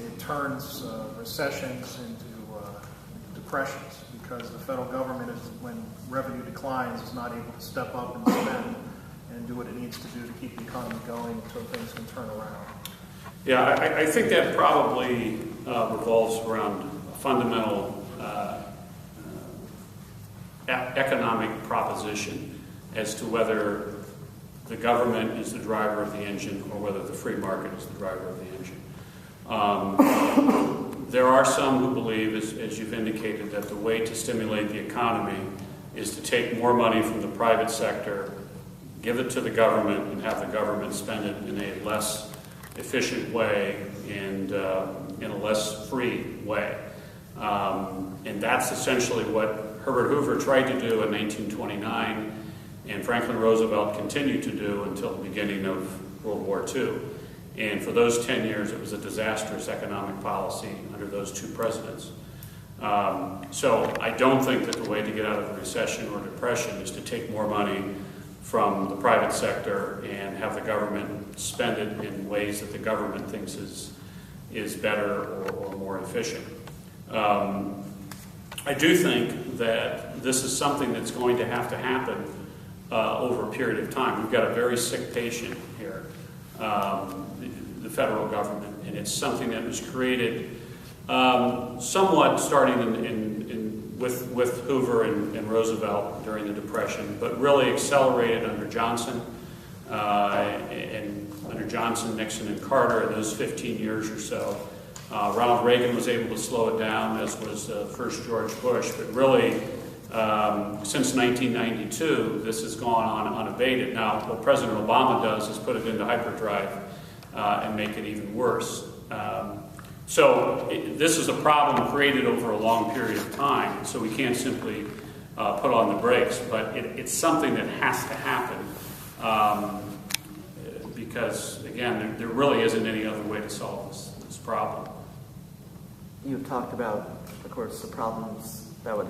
it turns recessions into depressions, because the federal government, when revenue declines, is not able to step up and spend and do what it needs to do to keep the economy going until things can turn around. Yeah, I think that probably revolves around a fundamental economic proposition as to whether the government is the driver of the engine or whether the free market is the driver of the engine. There are some who believe, as you've indicated, that the way to stimulate the economy is to take more money from the private sector, give it to the government, and have the government spend it in a less efficient way and in a less free way. And that's essentially what Herbert Hoover tried to do in 1929, and Franklin Roosevelt continued to do until the beginning of World War II. And for those 10 years, it was a disastrous economic policy under those two presidents. So I don't think that the way to get out of a recession or depression is to take more money from the private sector and have the government spend it in ways that the government thinks is better or more efficient. I do think that this is something that's going to happen over a period of time. We've got a very sick patient here, the federal government, and it's something that was created somewhat starting with Hoover and Roosevelt during the Depression, but really accelerated under Johnson, and under Johnson, Nixon, and Carter in those 15 years or so. Ronald Reagan was able to slow it down, as was first George Bush, but really since 1992, this has gone on unabated. Now, what President Obama does is put it into hyperdrive and make it even worse. So this is a problem created over a long period of time, so we can't simply put on the brakes, but it's something that has to happen because, again, there really isn't any other way to solve this problem. You talked about, of course, the problems that would